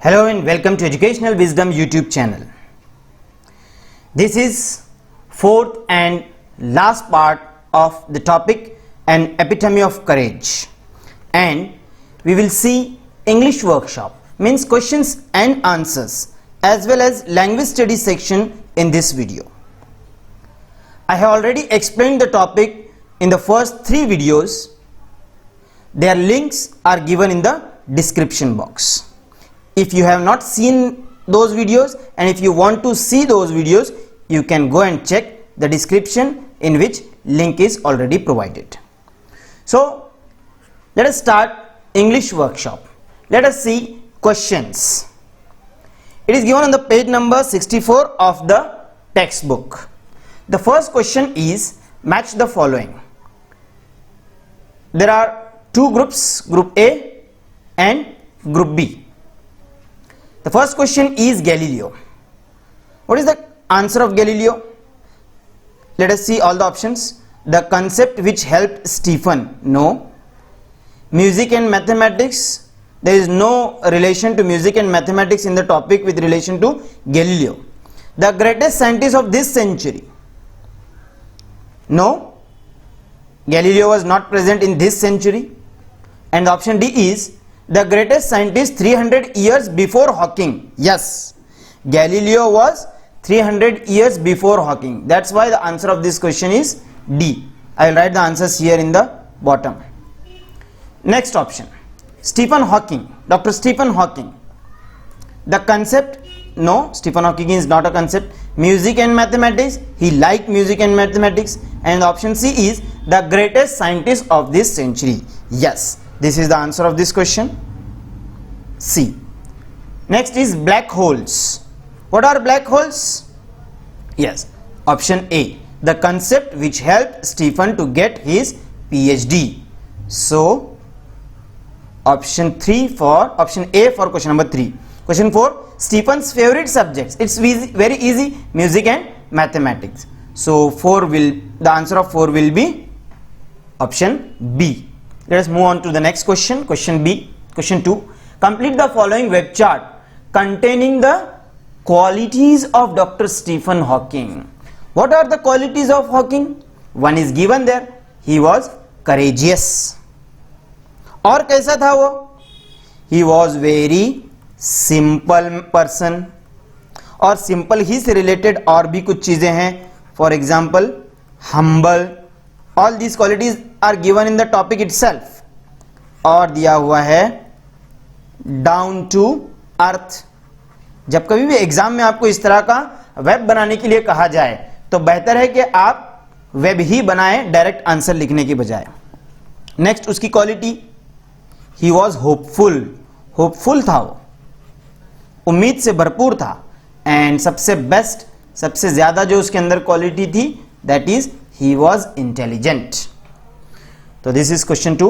Hello and welcome to Educational Wisdom YouTube channel. This is fourth and last part of the topic an epitome of courage, and we will see English workshop, means questions and answers, as well as language study section in this video. I have already explained the topic in the first 3 videos. Their links are given in the description box. If you have not seen those videos and if you want to see those videos, you can go and check the description in which link is already provided. So let us start English workshop. Let us see questions. It is given on the page number 64 of the textbook. The first question is match the following. There are 2 groups, group A and group B. The first question is Galileo. What is the answer of Galileo? Let us see all the options. The concept which helped Stephen, no. Music and mathematics, there is no relation to music and mathematics in the topic with relation to Galileo. The greatest scientist of this century, no. Galileo was not present in this century. And the option D is the greatest scientist 300 years before Hawking. Yes, Galileo was 300 years before Hawking. That's why the answer of this question is D. I will write the answers here in the bottom. Next option, Stephen Hawking, Dr. Stephen Hawking. The concept, no, Stephen Hawking is not a concept. Music and mathematics, he liked music and mathematics. And the option C is the greatest scientist of this century. Yes, this is the answer of this question, C. Next is black holes. What are black holes? Yes, option A, the concept which helped Stephen to get his PhD. So option A for question number 3. Question 4, Stephen's favorite subjects. It's very easy, music and mathematics. So the answer of 4 will be option B. Let us move on to the next question, question B. Question 2, complete the following web chart containing the qualities of Dr. Stephen Hawking. What are the qualities of Hawking? One is given there, he was courageous. और कैसा था वो? He was very simple person. और simple ही से related और भी कुछ चीजें हैं. For example, humble. All these qualities are given in the topic itself. और दिया हुआ है down to earth. जब कभी भी एग्जाम में आपको इस तरह का वेब बनाने के लिए कहा जाए तो बेहतर है कि आप वेब ही बनाएं डायरेक्ट आंसर लिखने की बजाय. नेक्स्ट उसकी quality, he was hopeful. Hopeful था वो, उम्मीद से भरपूर था. एंड सबसे बेस्ट, सबसे ज्यादा जो उसके अंदर क्वालिटी थी, that is he was intelligent. So this is question 2.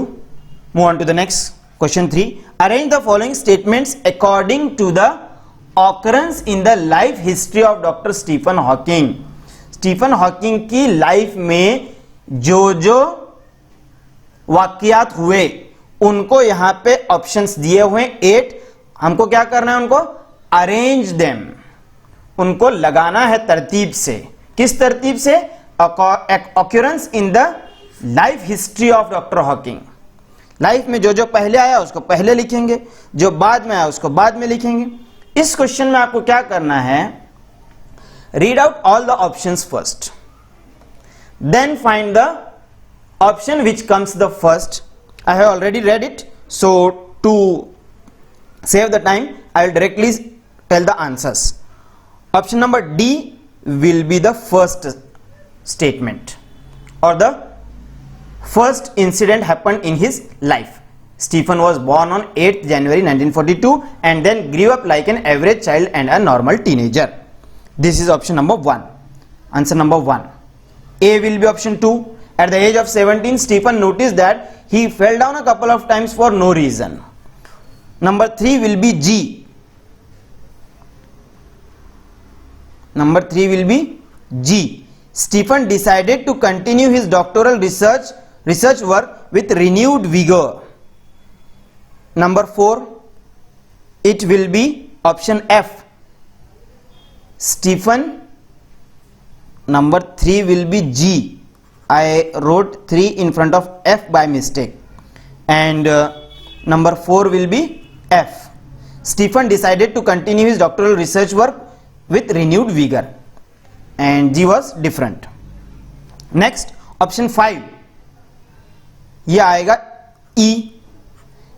Move on to the next question 3. Arrange the following statements according to the occurrence in the life history of Dr. Stephen Hawking. Stephen Hawking की life में जो वाकयात हुए उनको यहां पे options दिए हुए 8. हमको क्या करना है? उनको अरेंज देम, उनको लगाना है तरतीब से. किस तरतीब से? occurrence in the life history of Dr. Hawking. Life में जो पहले आया उसको पहले लिखेंगे, जो बाद में आया उसको बाद में लिखेंगे. इस क्वेश्चन में आपको क्या करना है? Read out all the options first, then find the option which comes the first. I have already read it, so to save the time I will directly tell the answers. Option number D will be the first statement, or the first incident happened in his life. Stephen was born on 8th January 1942 and then grew up like an average child and a normal teenager. This is option number 1. Answer number 1. A will be option 2. At the age of 17, Stephen noticed that he fell down a couple of times for no reason. Number 3 will be G. Number 3 will be G. Stephen decided to continue his doctoral research work with renewed vigor. Number 4, It will be option F. Stephen. Number 3 will be G. I wrote 3 in front of F by mistake. And number 4 will be F. Stephen decided to continue his doctoral research work with renewed vigor. And G was different. Next, option 5. ये आएगा E.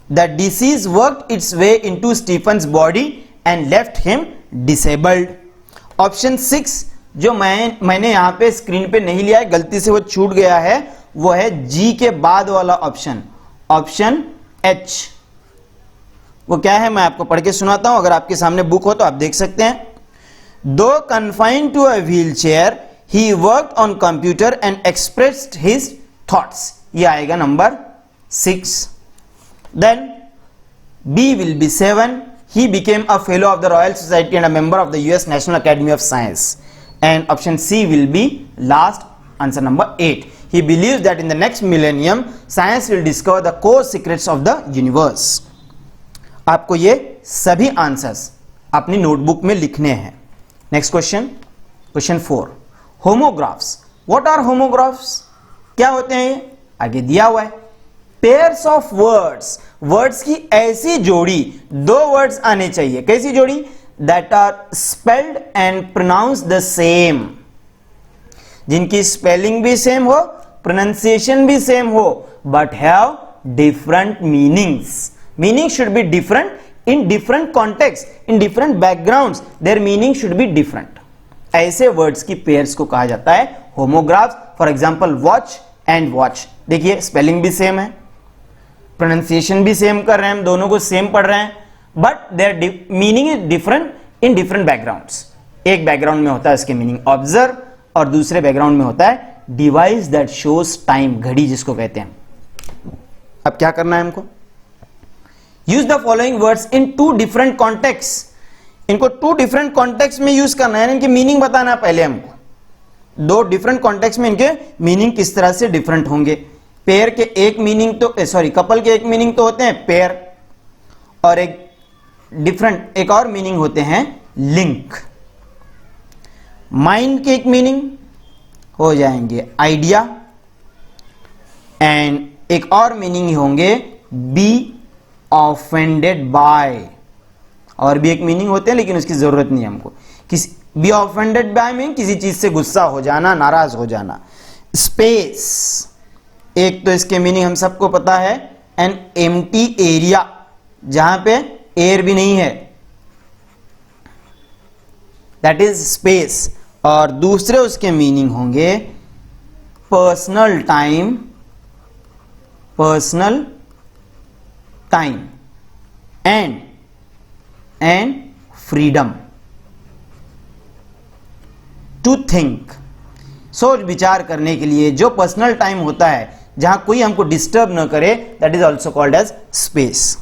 The disease worked its way into Stephen's body and left him disabled. Option 6 जो मैंने यहां पे screen पे नहीं लिया है, गलती से वो छूट गया है, वो है G के बाद वाला ऑप्शन, ऑप्शन H. वो क्या है मैं आपको पढ़ के सुनाता हूं, अगर आपके सामने बुक हो तो आप देख सकते हैं. दो confined to a wheelchair, he worked on computer and expressed his thoughts. ये आएगा number 6. Then B will be 7. He became a fellow of the Royal Society and a member of the US National Academy of Science. And option C will be last answer, number 8. He believes that in the next millennium science will discover the core secrets of the universe. आपको ये सभी answers अपनी notebook में लिखने हैं. Next question, question 4. Homographs. What are homographs? क्या होते हैं ये? आगे दिया हुआ है. Pairs of words. वर्ड्स की ऐसी जोड़ी, दो वर्ड्स आने चाहिए. कैसी जोड़ी? That are spelled and pronounce the same. जिनकी स्पेलिंग भी सेम हो, प्रोनाउंसिएशन भी सेम हो, but have different meanings. Meaning should be different in different contexts, in different backgrounds, their meaning should be different. ऐसे वर्ड्स की pairs को कहा जाता है homographs. For example watch and watch. देखिए स्पेलिंग भी सेम है, प्रोनाउंसिएशन भी सेम कर रहे हैं, हम दोनों को सेम पढ़ रहे हैं, but there meaning is different in different backgrounds. एक बैकग्राउंड में होता है इसके मीनिंग ऑब्जर्व, और दूसरे बैकग्राउंड में होता है डिवाइस दैट शोज टाइम, घड़ी जिसको कहते हैं. अब क्या करना है हमको? Use the following words in two different context. इनको टू डिफरेंट कॉन्टेक्स्ट में यूज करना है, इनकी मीनिंग बताना है पहले हमको. दो डिफरेंट कॉन्टेक्स्ट में इनके मीनिंग किस तरह से डिफरेंट होंगे. पेयर के एक मीनिंग तो सॉरी कपल के एक मीनिंग तो होते हैं पेयर, और एक डिफरेंट एक और मीनिंग होते हैं लिंक. माइंड के एक मीनिंग हो जाएंगे आइडिया, एंड एक और मीनिंग होंगे बी ऑफेंडेड बाय. और भी एक मीनिंग होते हैं लेकिन उसकी जरूरत नहीं हमको. किसी बी ऑफेंडेड बाय में किसी चीज से गुस्सा हो जाना, नाराज हो जाना. स्पेस, एक तो इसके मीनिंग हम सबको पता है, एन एम्प्टी एरिया जहां पे एयर भी नहीं है, दैट इज स्पेस. और दूसरे उसके मीनिंग होंगे personal time, personal time, and freedom to think. सोच विचार करने के लिए जो पर्सनल टाइम होता है जहां कोई हमको डिस्टर्ब न करे, that is also called as space.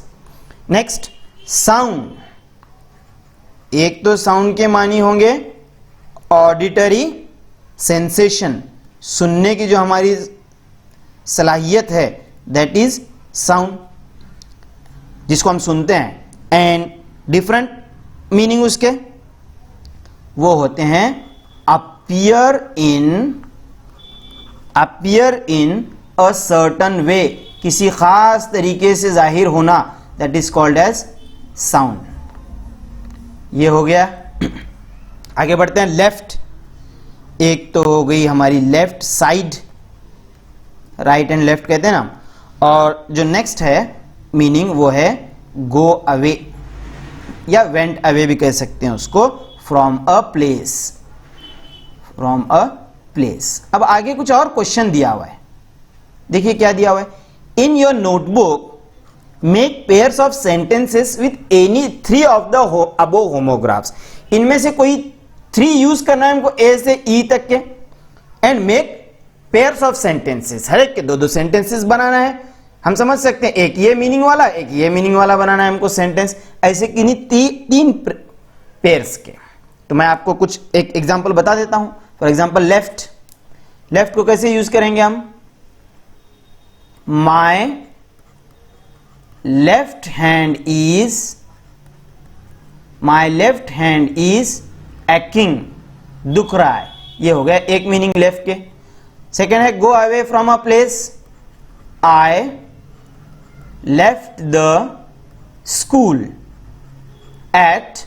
Next, sound. एक तो साउंड के मानी होंगे ऑडिटरी सेंसेशन, सुनने की जो हमारी सलाहियत है, दैट इज साउंड, जिसको हम सुनते हैं. एंड डिफरेंट मीनिंग उसके वो होते हैं appear in a certain way, किसी खास तरीके से जाहिर होना, that is called as sound. ये हो गया. आगे बढ़ते हैं. लेफ्ट, एक तो हो गई हमारी left side, right and left कहते हैं ना. और जो नेक्स्ट है मीनिंग वो है गो अवे, या वेंट अवे भी कह सकते हैं उसको, from a place, from a place. अब आगे कुछ और क्वेश्चन दिया हुआ है, देखिए क्या दिया हुआ है. In your notebook make pairs of sentences with any 3 of the above homographs. इनमें से कोई 3 यूज करना है हमको ए से ई तक के, and make pairs of sentences. हर एक के 2-2 सेंटेंसेस बनाना है. हम समझ सकते हैं एक ये मीनिंग वाला, एक ये मीनिंग वाला बनाना है हमको सेंटेंस, ऐसे किन्हीं 3 पेयर्स के. तो मैं आपको कुछ एक एग्जांपल बता देता हूं. फॉर एग्जांपल लेफ्ट, लेफ्ट को कैसे यूज करेंगे हम? My left hand is my left hand is aching, दुख रहा है, ये हो गया एक मीनिंग लेफ्ट के। सेकेंड है go away from a place, I left the school eight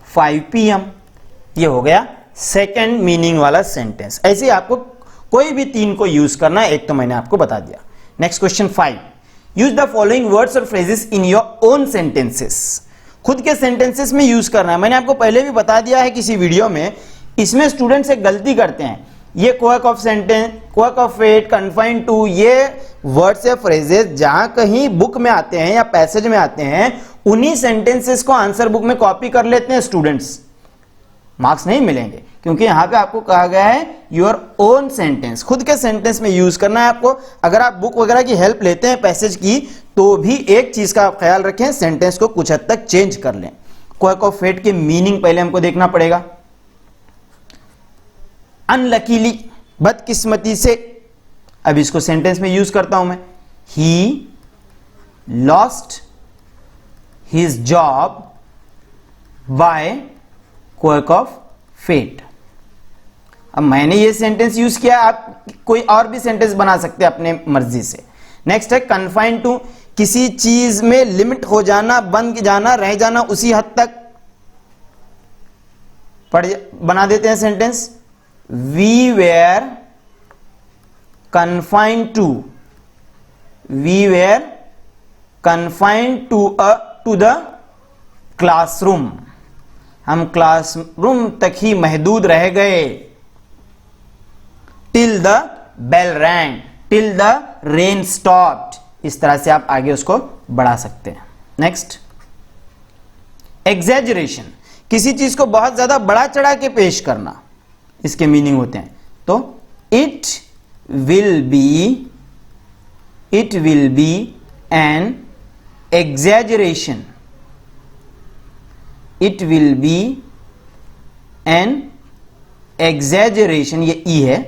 5 PM, ये हो गया सेकेंड मीनिंग वाला सेंटेंस। ऐसे ही आपको कोई भी तीन को यूज करना है, एक तो मैंने आपको बता दिया। Next question 5, use the following words और phrases in your own sentences, खुद के सेंटेंसेस में यूज करना है। मैंने आपको पहले भी बता दिया है किसी वीडियो में, इसमें स्टूडेंट्स एक गलती करते हैं, ये quirk of sentence, quirk of fate, confined to, ये वर्ड्स या फ्रेजेस जहां कहीं बुक में आते हैं या पैसेज में आते हैं, उन्हीं सेंटेंसेस को आंसर बुक में कॉपी कर लेते हैं स्टूडेंट्स, मार्क्स नहीं मिलेंगे, क्योंकि यहां पे आपको कहा गया है योर ओन सेंटेंस, खुद के सेंटेंस में यूज करना है आपको। अगर आप बुक वगैरह की हेल्प लेते हैं पैसेज की, तो भी एक चीज का आप ख्याल रखें, सेंटेंस को कुछ हद तक चेंज कर लें। क्वर्क ऑफ फेट के मीनिंग पहले हमको देखना पड़ेगा। अनलकीली, बदकिस्मती से, अब इसको सेंटेंस में यूज करता हूं मैं, he lost his job by quirk of fate. अब मैंने ये सेंटेंस यूज किया, आप कोई और भी सेंटेंस बना सकते हैं अपने मर्जी से। नेक्स्ट है कन्फाइंड टू, किसी चीज में लिमिट हो जाना, बंद जाना, रह जाना उसी हद तक, बना देते हैं sentence, we were confined to, we were confined to the classroom, हम क्लासरूम तक ही महदूद रह गए, till the bell rang, till the rain stopped, इस तरह से आप आगे उसको बढ़ा सकते हैं। नेक्स्ट, एग्जैजरेशन, किसी चीज को बहुत ज्यादा बड़ा चढ़ा के पेश करना, इसके मीनिंग होते हैं, तो it will be an exaggeration, it will be an exaggeration, ये ई है,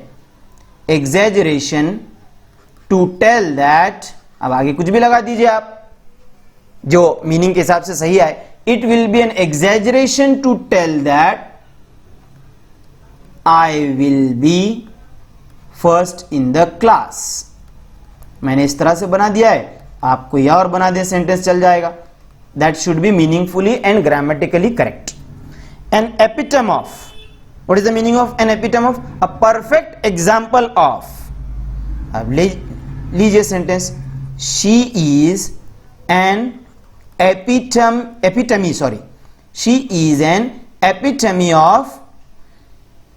एग्जैजरेशन टू टेल दैट, अब आगे कुछ भी लगा दीजिए आप जो मीनिंग के हिसाब से सही आए, it will be an exaggeration to tell that I will be first in the class. मैंने इस तरह से बना दिया है, आप कोई और बना दे सेंटेंस चल जाएगा। That should be meaningfully and grammatically correct. An epitome of, what is the meaning of an epitome of? A perfect example of. अब लीजिए sentence, she is an epitome, she is an epitome of,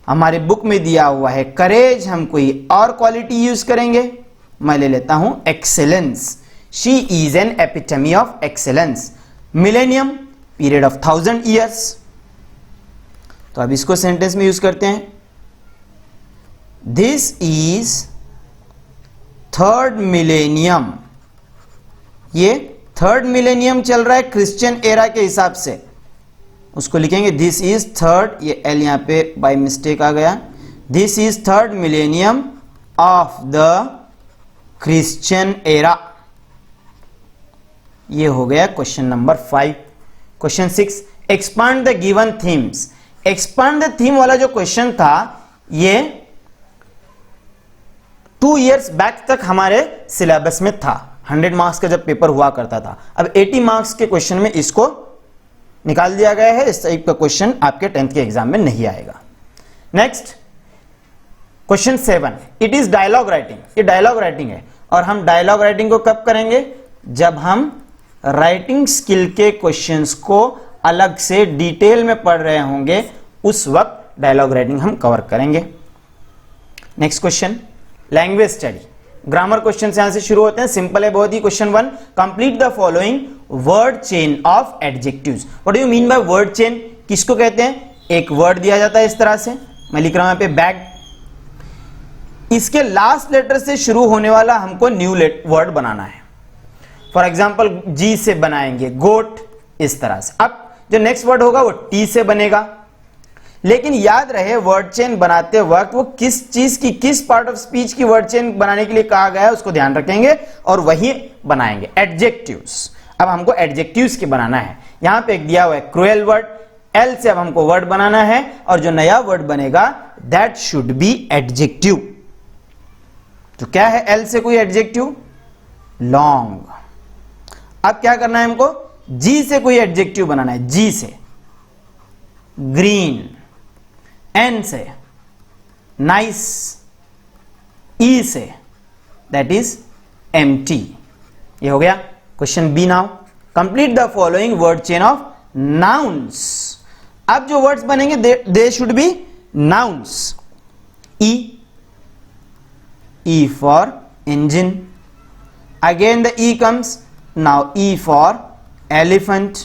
हमारे book में दिया हुआ है करेज, हम कोई और क्वालिटी यूज करेंगे, मैं ले लेता हूं excellence, she is an epitome of excellence. Millennium, period of 1000 years, तो अब इसको सेंटेंस में यूज करते हैं, दिस इज थर्ड मिलेनियम, ये थर्ड मिलेनियम चल रहा है क्रिश्चियन एरा के हिसाब से, उसको लिखेंगे दिस इज थर्ड, ये एल यहां पे बाय मिस्टेक आ गया, this is third millennium of the Christian era. ये हो गया question number 5। Question 6, expand the given themes, expand the theme वाला जो क्वेश्चन था, ये 2 years बैक तक हमारे सिलेबस में था, 100 मार्क्स का जब पेपर हुआ करता था। अब 80 मार्क्स के क्वेश्चन में इसको निकाल दिया गया है, इस टाइप का क्वेश्चन आपके 10th के एग्जाम में नहीं आएगा। Next question 7, it is dialogue writing, ये डायलॉग राइटिंग है, और हम डायलॉग राइटिंग को कब करेंगे, जब हम राइटिंग स्किल के क्वेश्चंस को अलग से डिटेल में पढ़ रहे होंगे, उस वक्त डायलॉग राइटिंग हम कवर करेंगे। Next question, language study, grammar question यहां से शुरू होते हैं, सिंपल है बहुत ही। Question 1, complete the following word chain of adjectives. What do you mean by word chain, किसको कहते हैं, एक वर्ड दिया जाता है इस तरह से, मैं लिख रहा हूं यहां पे बैग, इसके लास्ट लेटर से शुरू होने वाला हमको न्यू वर्ड बनाना है। फॉर एग्जाम्पल जी से बनाएंगे गोट, इस तरह से। अब जो नेक्स्ट वर्ड होगा वो टी से बनेगा, लेकिन याद रहे वर्ड चेन बनाते वक्त वो किस चीज की, किस पार्ट ऑफ स्पीच की वर्ड चेन बनाने के लिए कहा गया है उसको ध्यान रखेंगे और वही बनाएंगे। एडजेक्टिव्स, अब हमको एडजेक्टिव्स की बनाना है, यहां पे एक दिया हुआ है क्रूएल वर्ड, एल से अब हमको वर्ड बनाना है और जो नया वर्ड बनेगा दैट शुड बी एडजेक्टिव। तो क्या है एल से कोई एडजेक्टिव? लॉन्ग। अब क्या करना है हमको? जी से कोई एडजेक्टिव बनाना है, जी से ग्रीन, एन से नाइस, ई से दैट इज एम्प्टी। ये हो गया क्वेश्चन B. Now complete the following word chain of nouns. अब जो वर्ड्स बनेंगे they should be nouns. E, E for engine, again the E comes, now E for elephant.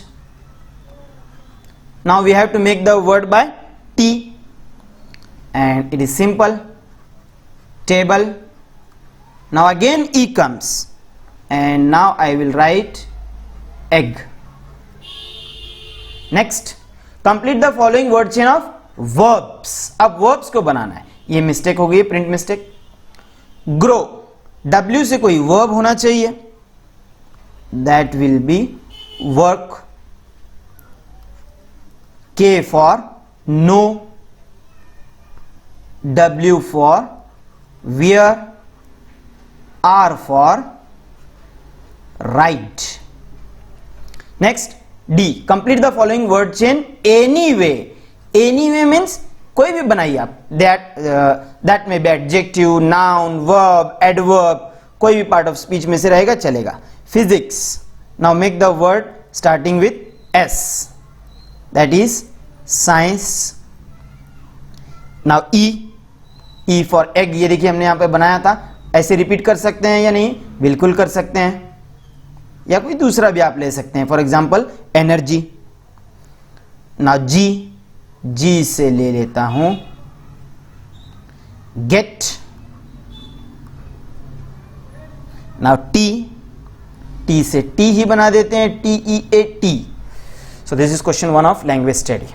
Now we have to make the word by T and it is simple, table. Now again E comes and now I will write egg. Next complete the following word chain of verbs. अब verbs को बनाना है, ये mistake हो गई, print mistake. grow, W से कोई verb होना चाहिए, that will be work. K for no, W for wear, R for write. Next D, complete the following word chain anyway. Anyway means कोई भी बनाइए आप, that may be adjective, noun, verb, adverb, कोई भी part of speech में से रहेगा चलेगा। Physics, now make the word starting with S, that is science. now E for egg, ये देखिए हमने यहां पे बनाया था, ऐसे रिपीट कर सकते हैं या नहीं? बिल्कुल कर सकते हैं, या कोई दूसरा भी आप ले सकते हैं, फॉर एग्जाम्पल एनर्जी। now जी से ले लेता हूं गेट। now टी से टी ही बना देते हैं, TEAT. So this is question 1 of language study.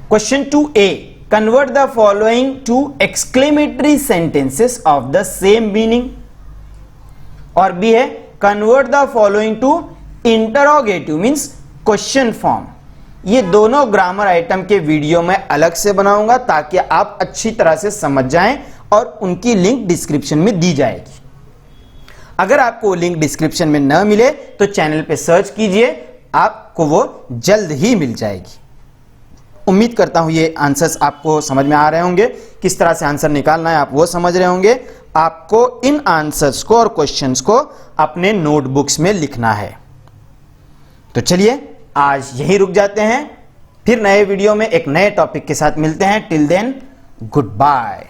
Question 2A, convert the following to exclamatory sentences of the same meaning. और B है convert the following to interrogative means question form. ये दोनों grammar item के video में अलग से बनाऊंगा ताकि आप अच्छी तरह से समझ जाएं और उनकी लिंक डिस्क्रिप्शन में दी जाएगी। अगर आपको लिंक डिस्क्रिप्शन में न मिले तो चैनल पे सर्च कीजिए, आपको वो जल्द ही मिल जाएगी। उम्मीद करता हूं ये आंसर्स आपको समझ में आ रहे होंगे, किस तरह से आंसर निकालना है आप वो समझ रहे होंगे। आपको इन आंसर्स को और क्वेश्चंस को अपने नोटबुक्स में लिखना है। तो चलिए आज यहीं रुक जाते हैं, फिर नए वीडियो में एक नए टॉपिक के साथ मिलते हैं। Till then good bye.